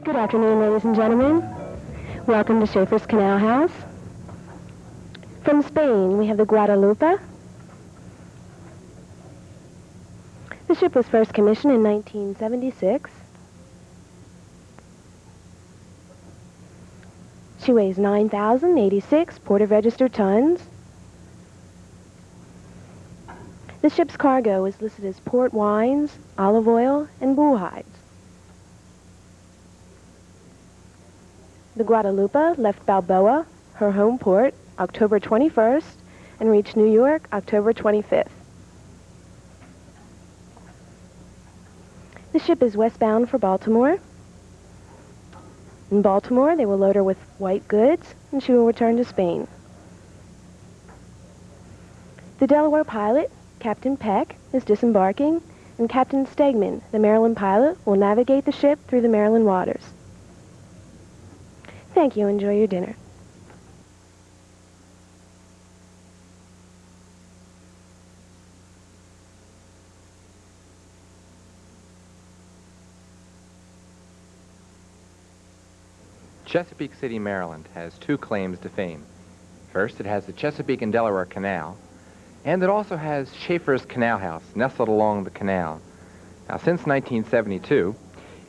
Good afternoon, ladies and gentlemen. Welcome to Schaefer's Canal House. From Spain, we have the Guadalupe. The ship was first commissioned in 1976. She weighs 9,086 port-of-register tons. The ship's cargo is listed as port wines, olive oil, and bull hides. The Guadalupe left Balboa, her home port, October 21st, and reached New York October 25th. The ship is westbound for Baltimore. In Baltimore, they will load her with white goods, and she will return to Spain. The Delaware pilot, Captain Peck, is disembarking, and Captain Stegman, the Maryland pilot, will navigate the ship through the Maryland waters. Thank you. Enjoy your dinner. Chesapeake City, Maryland has two claims to fame. First, it has the Chesapeake and Delaware Canal, and it also has Schaefer's Canal House, nestled along the canal. Now, since 1972,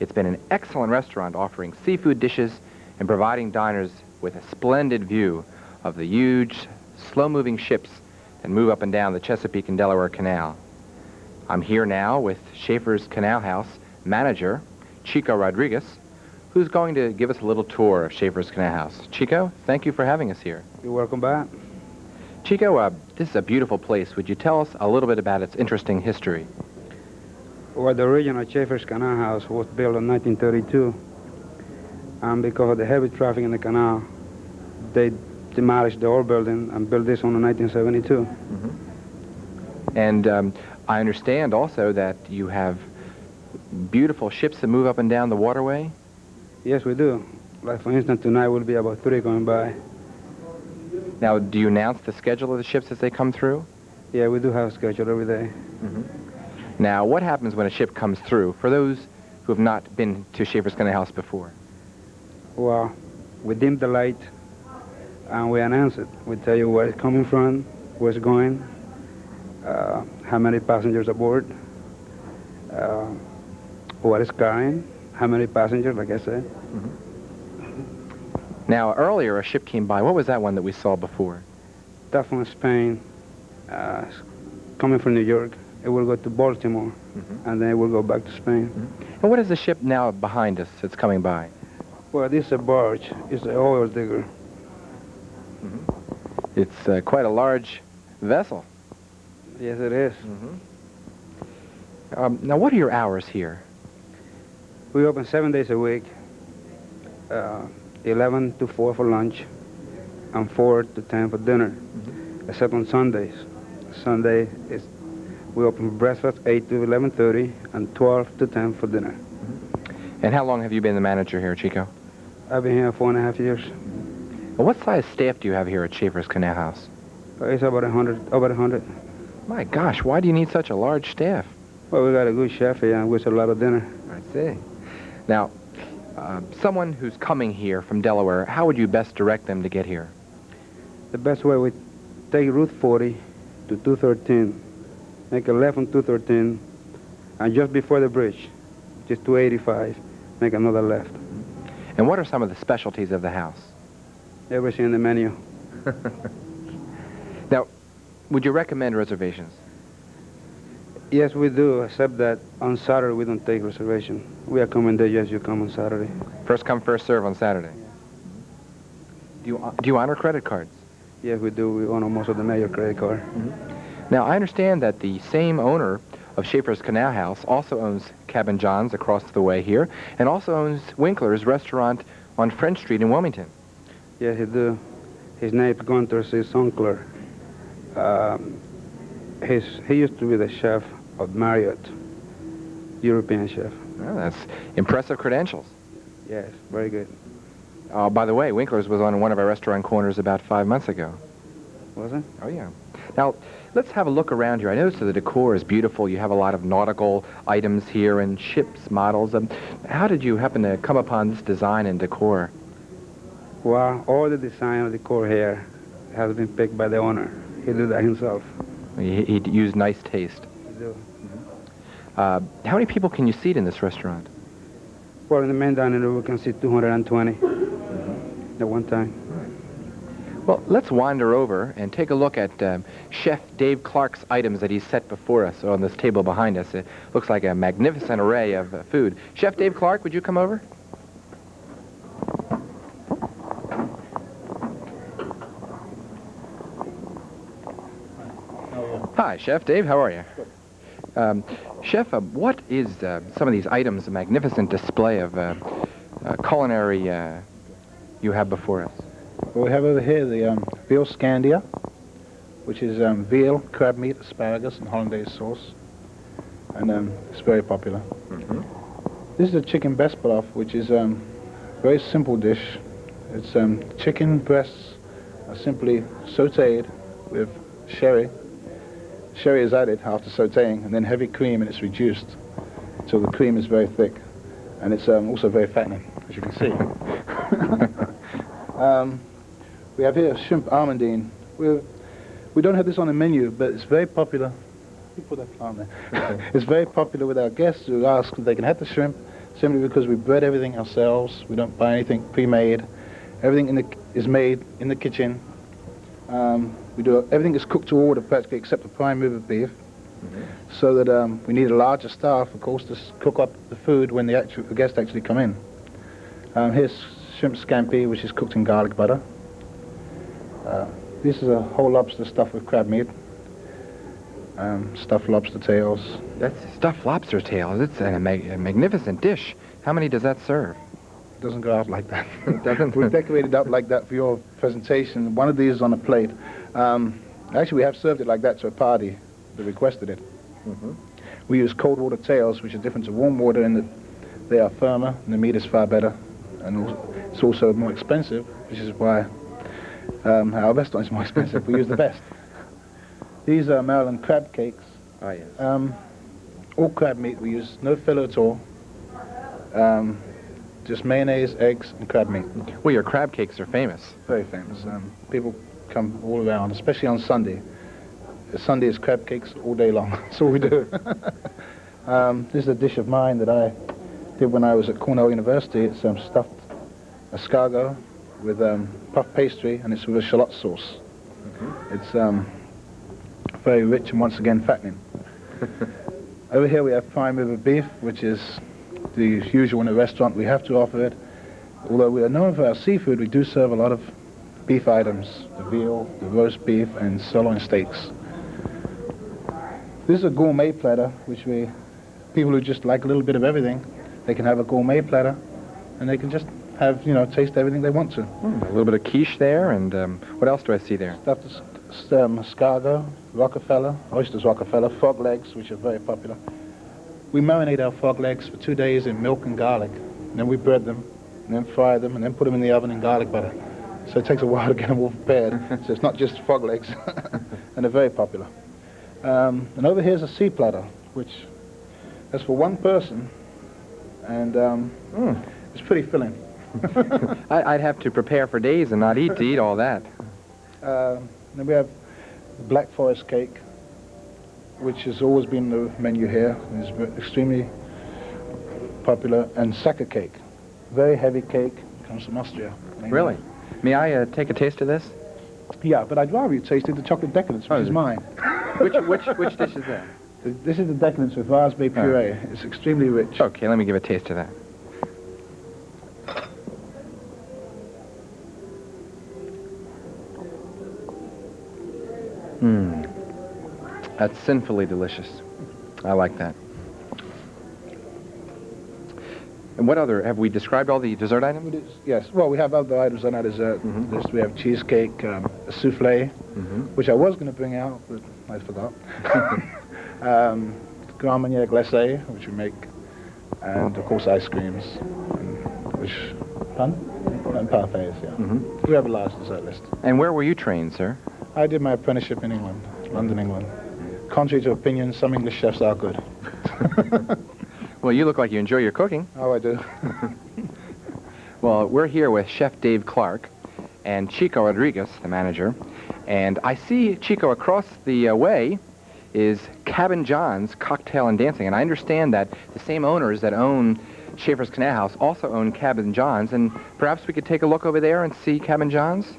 it's been an excellent restaurant offering seafood dishes and providing diners with a splendid view of the huge, slow-moving ships that move up and down the Chesapeake and Delaware Canal. I'm here now with Schaefer's Canal House manager, Chico Rodriguez, who's going to give us a little tour of Schaefer's Canal House. Chico, thank you for having us here. You're welcome back. Chico, this is a beautiful place. Would you tell us a little bit about its interesting history? Well, the original Schaefer's Canal House was built in 1932. And because of the heavy traffic in the canal, they demolished the old building and built this one in 1972. Mm-hmm. And I understand also that you have beautiful ships that move up and down the waterway? Yes, we do. Like, for instance, tonight will be about 3 going by. Now, do you announce the schedule of the ships as they come through? Yeah, we do have a schedule every day. Mm-hmm. Now, what happens when a ship comes through, for those who have not been to Schaefer's Canal House before? Well, we dim the light and we announce it. We tell you where it's coming from, where it's going, how many passengers aboard, what it's carrying, how many passengers, like I said. Mm-hmm. Now, earlier a ship came by. What was that one that we saw before? That from Spain, coming from New York. It will go to Baltimore, mm-hmm. and then it will go back to Spain. Mm-hmm. And what is the ship now behind us that's coming by? Well, this is a barge. It's an oil digger. Mm-hmm. It's quite a large vessel. Yes, it is. Mm-hmm. Now, what are your hours here? We open 7 days a week, 11 to 4 for lunch, and 4 to 10 for dinner, mm-hmm. except on Sundays. Sunday is we open for breakfast 8 to 11:30 and 12 to 10 for dinner. Mm-hmm. And how long have you been the manager here, Chico? I've been here 4.5 years. Well, what size staff do you have here at Schaefer's Canal House? It's about 100, over 100. My gosh, why do you need such a large staff? Well, we got a good chef here and we serve a lot of dinner. I see. Now, someone who's coming here from Delaware, how would you best direct them to get here? The best way, we take Route 40 to 213, make a left on 213, and just before the bridge, just 285, make another left. And what are some of the specialties of the house? Everything in the menu. Now, would you recommend reservations? Yes, we do, except that on Saturday we don't take reservation. We are coming there, yes, you come on Saturday. First come, first serve on Saturday. Do you honor credit cards? Yes, we do. We honor most of the major credit card. Mm-hmm. Now, I understand that the same owner of Schaefer's Canal House also owns Cabin John's across the way here, and also owns Winkler's restaurant on French Street in Wilmington. Yes, he do. His name is Gunter C. Sunkler. He used to be the chef of Marriott, European chef. Well, that's impressive credentials. Yes, very good. By the way, Winkler's was on one of our restaurant corners about 5 months ago. Was it? Oh, yeah. Now, let's have a look around here. I noticed that the decor is beautiful. You have a lot of nautical items here and ships models. How did you happen to come upon this design and decor? Well, all the design of the decor here has been picked by the owner. He did that himself. He used nice taste. He do. How many people can you seat in this restaurant? Well, in the main dining room, we can see 220 at one time. Well, let's wander over and take a look at Chef Dave Clark's items that he's set before us on this table behind us. It looks like a magnificent array of food. Chef Dave Clark, would you come over? Hi, Chef Dave. How are you? Chef, what is some of these items, a magnificent display of culinary you have before us? Well, we have over here the veal scandia, which is veal, crab meat, asparagus, and hollandaise sauce. And it's very popular. This is a chicken besbaloff, which is a very simple dish. It's chicken breasts are simply sautéed with sherry. Sherry is added after sautéing, and then heavy cream, and it's reduced. So the cream is very thick, and it's also very fattening, as you can see. We have here shrimp almondine. We don't have this on the menu, but it's very popular. You put that on there. It's very popular with our guests who ask if they can have the shrimp, simply because we bread everything ourselves. We don't buy anything pre-made. Everything is made in the kitchen. Everything is cooked to order practically except the prime rib of beef, so that we need a larger staff, of course, to cook up the food when the guests actually come in. Here's shrimp scampi, which is cooked in garlic butter. This is a whole lobster stuffed with crab meat. Stuffed lobster tails. That's stuffed lobster tails. It's a magnificent dish. How many does that serve? It doesn't go out like that. It doesn't? We've decorated up like that for your presentation. One of these is on a plate. Actually, we have served it like that to a party that requested it. We use cold water tails, which are different to warm water in that they are firmer and the meat is far better. And it's also more expensive, which is why our restaurant is more expensive. We use the best. These are Maryland crab cakes. Oh, yes. All crab meat. We use no filler at all. Just mayonnaise, eggs, and crab meat. Well, your crab cakes are famous. Very famous. People come all around, especially on Sunday. Sunday is crab cakes all day long. That's all we do. This is a dish of mine that I did when I was at Cornell University. It's stuffed escargot with puff pastry, and it's with a shallot sauce. It's very rich and once again fattening. Over here we have prime rib of beef, which is the usual in a restaurant. We have to offer it. Although we are known for our seafood, we do serve a lot of beef items, the veal, the roast beef, and sirloin steaks. This is a gourmet platter, which people who just like a little bit of everything, they can have a gourmet platter, and they can just have, taste everything they want to. A little bit of quiche there, and what else do I see there? Stuffed escargot, Rockefeller, oysters Rockefeller, frog legs, which are very popular. We marinate our frog legs for 2 days in milk and garlic, and then we bread them, and then fry them, and then put them in the oven in garlic butter. So it takes a while to get them all prepared, so it's not just frog legs, and they're very popular. And over here's a sea platter, which is for one person, and it's pretty filling. I'd have to prepare for days and not eat to eat all that. Then we have Black Forest cake, which has always been the menu here. It's extremely popular. And Sacher cake, very heavy cake, comes from Austria. Really? May I take a taste of this? Yeah, but I'd rather you tasted the chocolate decadence, which is mine. Which dish is that? This is the decadence with raspberry puree. It's extremely rich. Okay, let me give a taste of that. That's sinfully delicious. I like that. And what other, have we described all the dessert items? Yes, well, we have other items on our dessert list. We have cheesecake, a souffle, which I was going to bring out, but I forgot. Grand Marnier glacé, which we make, and of course ice creams, and parfaits, yeah. We have a large dessert list. And where were you trained, sir? I did my apprenticeship in England. London, England. Contrary to opinion, some English chefs are good. Well, you look like you enjoy your cooking. Oh, I do. Well, we're here with Chef Dave Clark and Chico Rodriguez, the manager. And I see, Chico, across the way is Cabin John's Cocktail and Dancing. And I understand that the same owners that own Schaefer's Canal House also own Cabin John's. And perhaps we could take a look over there and see Cabin John's?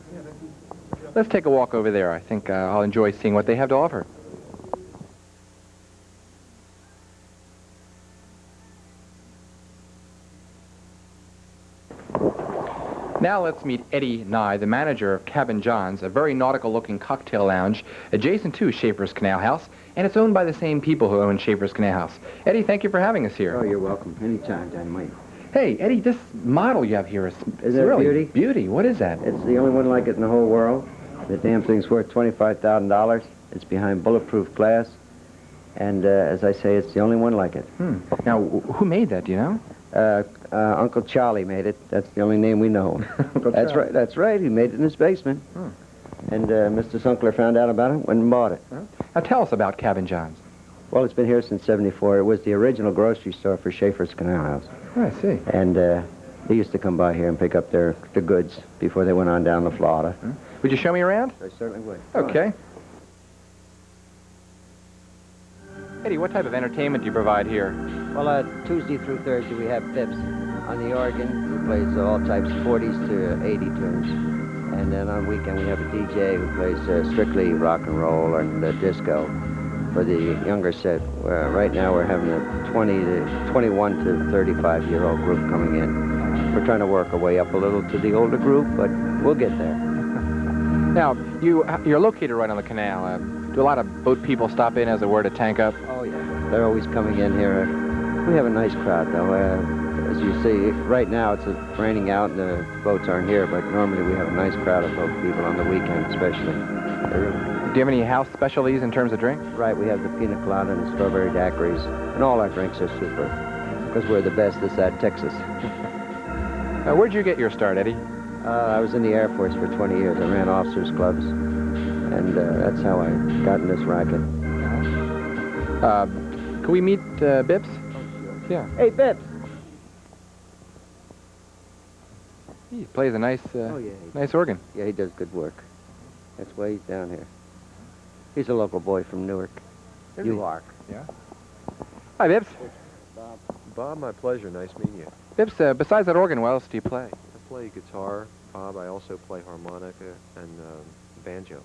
Let's take a walk over there. I think I'll enjoy seeing what they have to offer. Now let's meet Eddie Nye, the manager of Cabin John's, a very nautical-looking cocktail lounge adjacent to Schaefer's Canal House, and it's owned by the same people who own Schaefer's Canal House. Eddie, thank you for having us here. Oh, you're welcome. Anytime, Dynamite. Hey, Eddie, this model you have here is Isn't it really beauty? Beauty. What is that? It's the only one like it in the whole world. The damn thing's worth $25,000. It's behind bulletproof glass. And as I say, it's the only one like it. Now, who made that, do you know? Uncle Charlie made it. That's the only name we know. Uncle That's Charlie. right. That's right. He made it in his basement. And Mr. Sunkler found out about it, went and bought it. Now, tell us about Cabin John's. Well, it's been here since '74. It was the original grocery store for Schaefer's Canal House. Oh, I see. And they used to come by here and pick up their goods before they went on down to Florida. Would you show me around? I certainly would. Okay. Eddie, what type of entertainment do you provide here? Well, Tuesday through Thursday we have Bips on the organ, who plays all types, 40s to 80 tunes. And then on weekend we have a DJ who plays strictly rock and roll and disco for the younger set. Right now we're having a 21 to 35-year-old group coming in. We're trying to work our way up a little to the older group, but we'll get there. Now, you're located right on the canal. Do a lot of boat people stop in, as it were, to tank up? Oh, yeah. They're always coming in here. We have a nice crowd, though. As you see, right now it's raining out and the boats aren't here, but normally we have a nice crowd of boat people on the weekend, especially. Do you have any house specialties in terms of drinks? Right, we have the pina colada and the strawberry daiquiris, and all our drinks are super, because we're the best this at Texas. Where'd you get your start, Eddie? I was in the Air Force for 20 years. I ran officers' clubs, and that's how I got in this racket. Can we meet Bips? Yeah. Hey, Bips! He plays a nice, nice organ. Yeah, he does good work. That's why he's down here. He's a local boy from Newark. Newark. Yeah. Hi, Bips. Bob, my pleasure. Nice meeting you. Bips, besides that organ, what else do you play? I play guitar, Bob. I also play harmonica and banjo.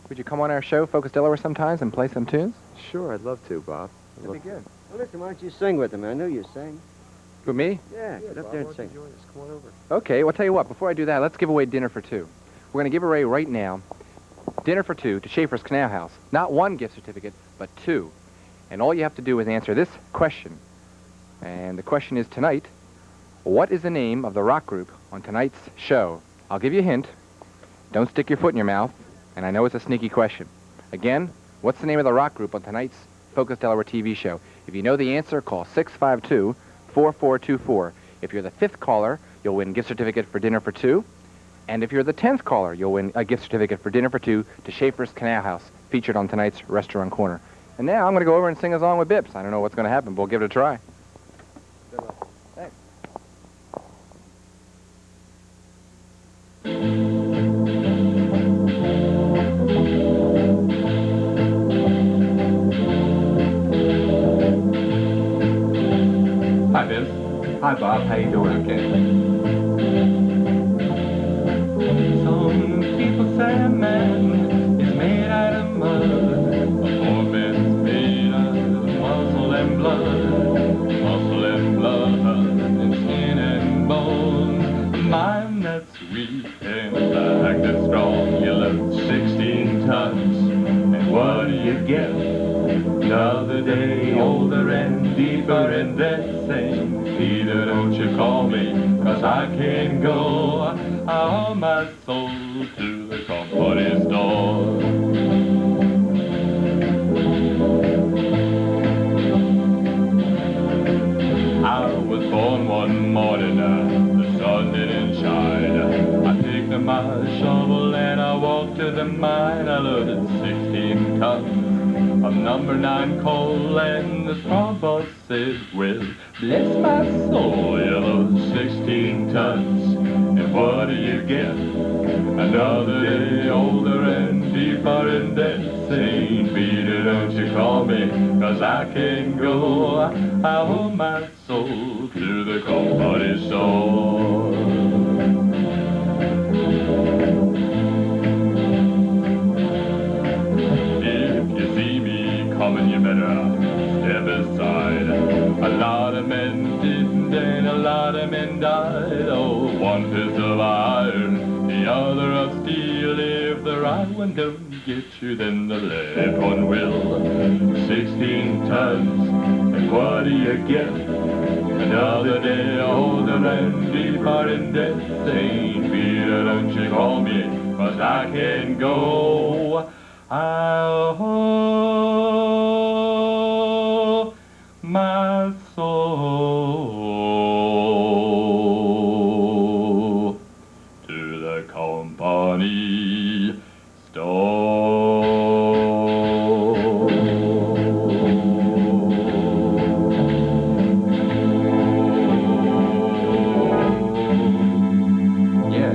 Would you come on our show, Focus Delaware, sometimes and play some tunes? Sure, I'd love to, Bob. That'd be good. Well, listen, why don't you sing with him? I knew you sang. With me? Yeah, get up there and sing. Join us. Come on over. Okay, well, I'll tell you what. Before I do that, let's give away dinner for two. We're going to give away right now dinner for two to Schaefer's Canal House. Not one gift certificate, but two. And all you have to do is answer this question. And the question is tonight, what is the name of the rock group on tonight's show? I'll give you a hint. Don't stick your foot in your mouth. And I know it's a sneaky question. Again, what's the name of the rock group on tonight's Focus Delaware TV show? If you know the answer, call 652-4424. If you're the 5th caller, you'll win gift certificate for dinner for two. And if you're the 10th caller, you'll win a gift certificate for dinner for two to Schaefer's Canal House, featured on tonight's Restaurant Corner. And now I'm going to go over and sing a song with Bips. I don't know what's going to happen, but we'll give it a try. Good luck. Thanks. Hi, Bips. Hi, Bob. How you doing? Okay. Some people say a man is made out of mud. A poor man's made out of muscle and blood. Muscle and blood and skin and bone. A mind that's weak and a back that's strong. You lift 16 tons, and what do you get? Another day older and deeper in that same. Peter, don't you call me, 'cause I can't go. I owe my soul to the company's door. I was born one morning, the sun didn't shine. I picked my shovel and I walked to the mine. I loaded 16 tons of number 9 coal, and the strong boss said, well, bless my soul, you load 16 tons, and what do you get? Another day older and deeper in debt. Saint Peter, don't you call me, 'cause I can't go. I owe my soul to the company store. If you see me coming, you better step aside. A lot of men didn't and a lot of men died. Oh, one piece of iron, the other of steel. If the right one don't get you, then the left one will. 16 tons, and what do you get? Another day older and deeper in debt. Saint Peter, don't you call me, 'cause I can't go. I'll owe my soul to the company store. Yeah.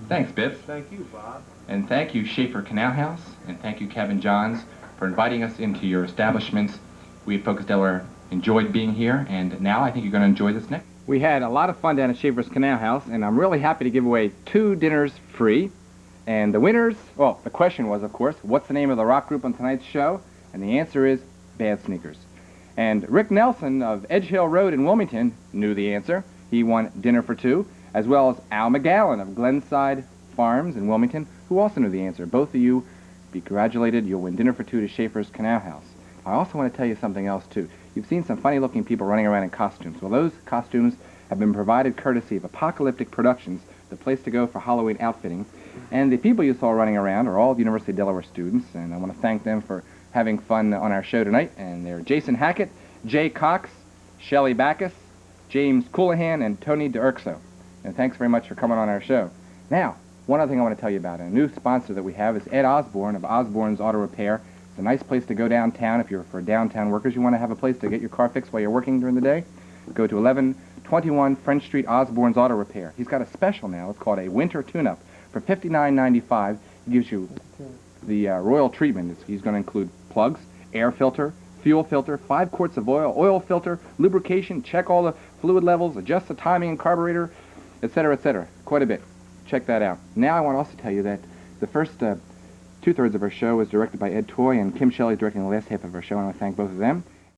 Thanks, Bips. Thank you, Bob. And thank you, Schaefer Canal House, and thank you, Kevin Johns, for inviting us into your establishments. We at Focus Delaware enjoyed being here, and now I think you're going to enjoy this next. We had a lot of fun down at Schaefer's Canal House, and I'm really happy to give away 2 dinners free. And the winners, well, the question was, of course, what's the name of the rock group on tonight's show? And the answer is Bad Sneakers. And Rick Nelson of Edge Hill Road in Wilmington knew the answer. He won dinner for 2, as well as Al McGowan of Glenside Farms in Wilmington, who also knew the answer. Both of you, be congratulated. You'll win dinner for 2 to Schaefer's Canal House. I also want to tell you something else, too. You've seen some funny-looking people running around in costumes. Well, those costumes have been provided courtesy of Apocalyptic Productions, the place to go for Halloween outfitting. And the people you saw running around are all University of Delaware students, and I want to thank them for having fun on our show tonight. And they're Jason Hackett, Jay Cox, Shelley Backus, James Coulahan, and Tony DeUrxo. And thanks very much for coming on our show. Now, one other thing I want to tell you about. A new sponsor that we have is Ed Osborne of Osborne's Auto Repair. It's a nice place to go downtown if you're for downtown workers. You want to have a place to get your car fixed while you're working during the day? Go to 1121 French Street, Osborne's Auto Repair. He's got a special now. It's called a winter tune-up. For $59.95, he gives you the royal treatment. He's going to include plugs, air filter, fuel filter, 5 quarts of oil, oil filter, lubrication, check all the fluid levels, adjust the timing and carburetor, etc., etc. Quite a bit. Check that out. Now I want to also tell you that the first 2/3 of our show was directed by Ed Toy, and Kim Shelley is directing the last half of our show, and I want to thank both of them.